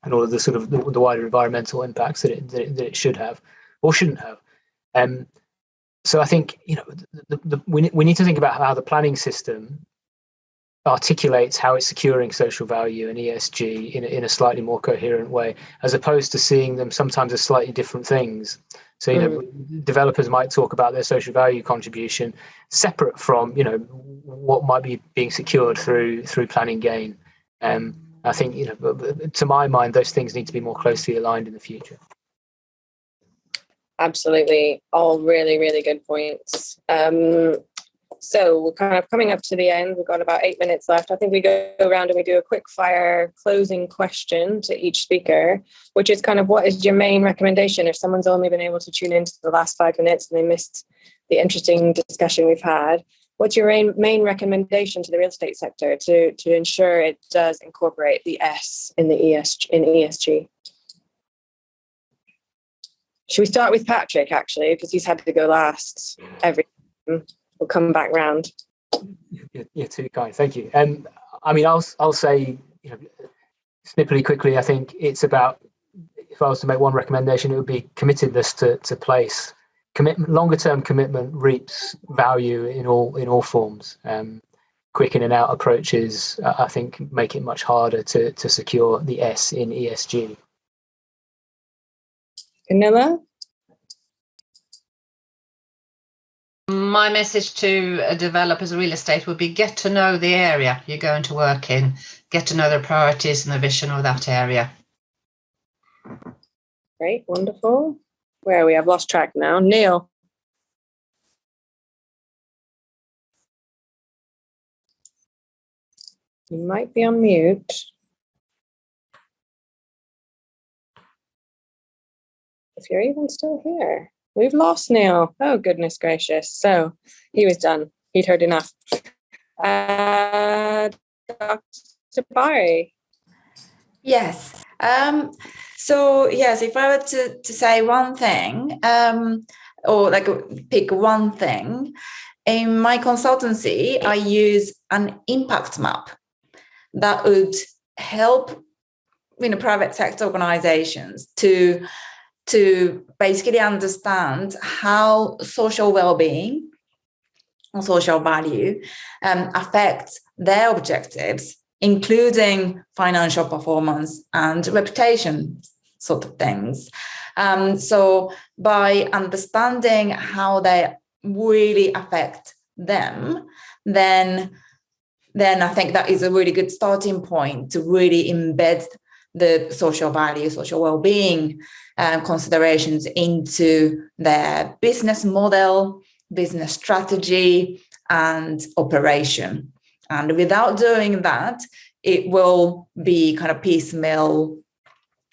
and all of the sort of the wider environmental impacts that it should have or shouldn't have. So I think we need to think about how the planning system articulates how it's securing social value and ESG in a slightly more coherent way, as opposed to seeing them sometimes as slightly different things. So developers might talk about their social value contribution separate from what might be being secured through planning gain. I think to my mind, those things need to be more closely aligned in the future. Absolutely, all really, really good points. So we're kind of coming up to the end. We've got about 8 minutes left. I think we go around and we do a quick fire closing question to each speaker, which is kind of, what is your main recommendation if someone's only been able to tune into the last 5 minutes and they missed the interesting discussion we've had? What's your main recommendation to the real estate sector to ensure it does incorporate the S in the ESG? Should we start with Patrick, actually, because he's had to go last every time. We'll come back round. You're too kind. Thank you. I mean, I'll say, snippily quickly, I think it's about, if I was to make one recommendation, it would be committedness to place. Longer term commitment reaps value in all forms. Quick in and out approaches, I think, make it much harder to secure the S in ESG. Gunilla? My message to developers of real estate would be, get to know the area you're going to work in, get to know the priorities and the vision of that area. Great, wonderful. Where are we? I've lost track now. Neil. You might be on mute. If you're even still here. We've lost Neil. Oh, goodness gracious. So he was done. He'd heard enough. Dr. Tobari. Yes. So yes, if I were to say one thing, or like pick one thing, in my consultancy, I use an impact map that would help private sector organizations to basically understand how social well-being or social value affects their objectives, including financial performance and reputation sort of things. So by understanding how they really affect them, then I think that is a really good starting point to really embed the social value, social well-being considerations into their business model, business strategy, and operation. And without doing that, it will be kind of piecemeal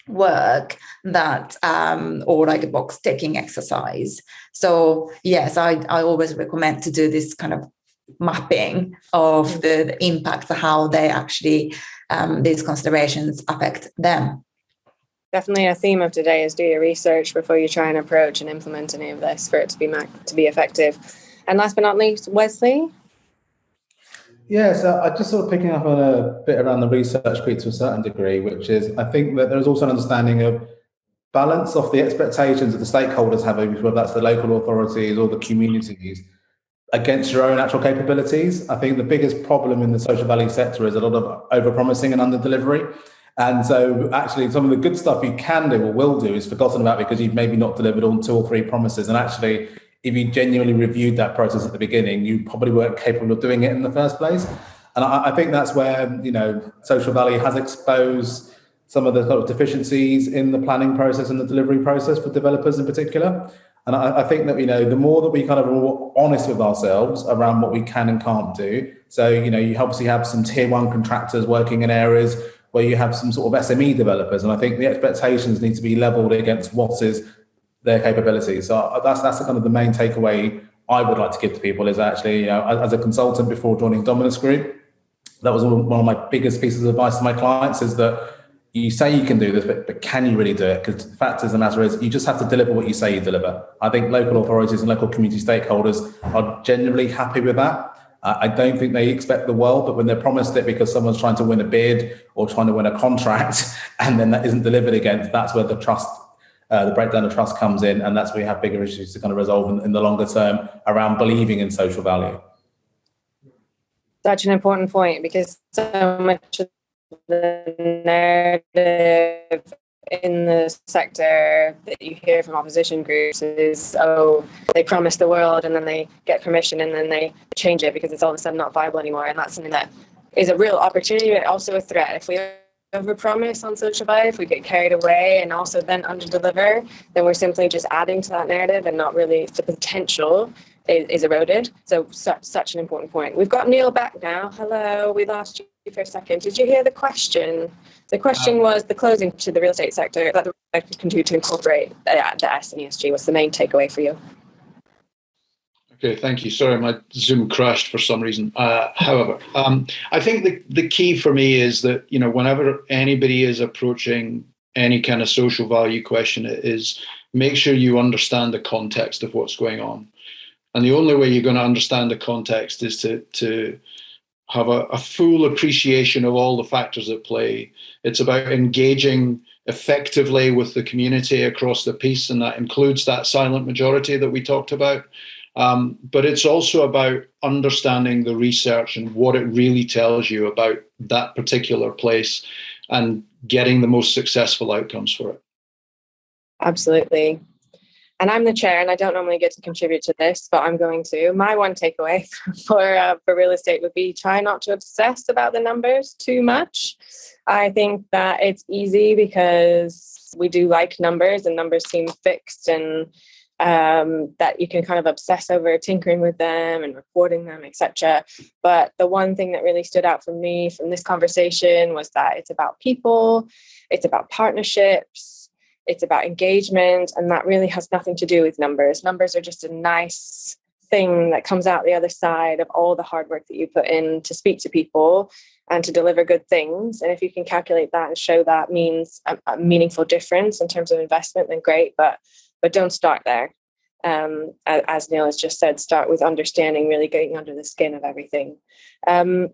work that or like a box ticking exercise. So yes, I always recommend to do this kind of mapping of the impact, how they actually these considerations affect them. Definitely a theme of today is do your research before you try and approach and implement any of this for it to be effective. And last but not least, Wesley. Yeah, so I just sort of picking up on a bit around the research piece to a certain degree, which is I think that there's also an understanding of balance of the expectations that the stakeholders have, whether that's the local authorities or the communities, against your own actual capabilities. I think the biggest problem in the social value sector is a lot of over-promising and under-delivery. And so actually some of the good stuff you can do or will do is forgotten about because you've maybe not delivered on 2 or 3 promises. And actually, if you genuinely reviewed that process at the beginning, you probably weren't capable of doing it in the first place. And I think that's where, social value has exposed some of the sort of deficiencies in the planning process and the delivery process for developers in particular. And I think that, the more that we kind of are honest with ourselves around what we can and can't do. So, you obviously have some tier 1 contractors working in areas where you have some sort of SME developers. And I think the expectations need to be leveled against what is their capabilities. So that's the kind of the main takeaway I would like to give to people is actually, as a consultant before joining Dominvs Group, that was one of my biggest pieces of advice to my clients is that you say you can do this, but can you really do it? Because the fact is, the matter is, you just have to deliver what you say you deliver. I think local authorities and local community stakeholders are generally happy with that. I don't think they expect the world, but when they're promised it because someone's trying to win a bid or trying to win a contract, and then that isn't delivered against, that's where the trust, the breakdown of trust comes in, and that's where you have bigger issues to kind of resolve in the longer term around believing in social value. Such an important point, because so much of the narrative in the sector that you hear from opposition groups is, oh, they promise the world and then they get permission and then they change it because it's all of a sudden not viable anymore. And that's something that is a real opportunity, but also a threat. If we overpromise on social value, if we get carried away and also then underdeliver, then we're simply just adding to that narrative and not really the potential is eroded. So such an important point. We've got Neil back now. Hello, we lost you for a second. Did you hear the question? The question was the closing to the real estate sector that the real estate can do to incorporate the S in ESG. What's the main takeaway for you? Okay, thank you. Sorry, my Zoom crashed for some reason. However, I think the key for me is that, you know, whenever anybody is approaching any kind of social value question, it is make sure you understand the context of what's going on. And the only way you're going to understand the context is to have a full appreciation of all the factors at play. It's about engaging effectively with the community across the piece, and that includes that silent majority that we talked about. But it's also about understanding the research and what it really tells you about that particular place and getting the most successful outcomes for it. Absolutely. And I'm the chair, and I don't normally get to contribute to this, but I'm going to. My one takeaway for real estate would be try not to obsess about the numbers too much. I think that it's easy because we do like numbers, and numbers seem fixed, and that you can kind of obsess over tinkering with them and reporting them, etc. But the one thing that really stood out for me from this conversation was that it's about people, it's about partnerships, it's about engagement, and that really has nothing to do with numbers. Numbers are just a nice thing that comes out the other side of all the hard work that you put in to speak to people and to deliver good things. And if you can calculate that and show that means a meaningful difference in terms of investment, then great, but don't start there. As Neil has just said, start with understanding, really getting under the skin of everything.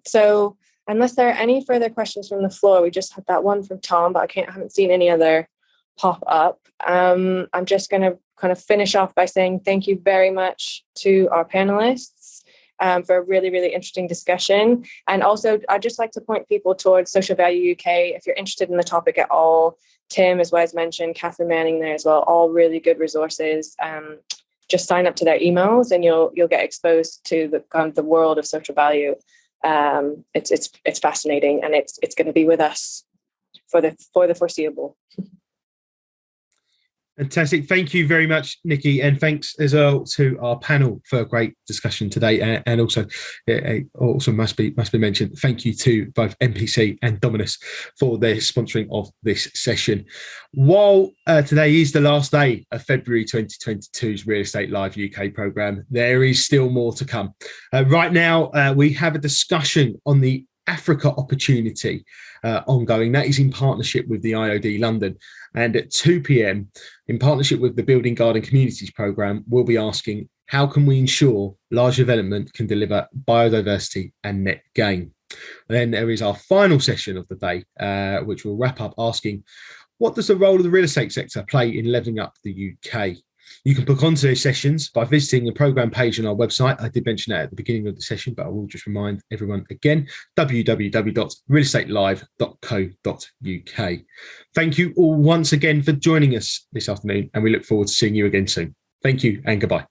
So unless there are any further questions from the floor, we just had that one from Tom, but I haven't seen any other pop up. I'm just going to kind of finish off by saying thank you very much to our panelists for a really, really interesting discussion. And also, I'd just like to point people towards Social Value UK. If you're interested in the topic at all, Tim, as Wes mentioned, Catherine Manning there as well, all really good resources. Just sign up to their emails and you'll get exposed to the world of social value. It's fascinating, and it's going to be with us for the foreseeable. Fantastic. Thank you very much, Nikki. And thanks as well to our panel for a great discussion today. And also must be mentioned, thank you to both MPC and Dominvs for their sponsoring of this session. While today is the last day of February 2022's Real Estate Live UK programme, there is still more to come. Right now, we have a discussion on the Africa opportunity ongoing. That is in partnership with the IOD London. And at 2 p.m, in partnership with the Building Garden Communities programme, we'll be asking, how can we ensure large development can deliver biodiversity and net gain? And then there is our final session of the day, which will wrap up asking, what does the role of the real estate sector play in levelling up the UK? You can book onto those sessions by visiting the programme page on our website. I did mention that at the beginning of the session, but I will just remind everyone again, www.realestateLive.co.uk. Thank you all once again for joining us this afternoon, and we look forward to seeing you again soon. Thank you and goodbye.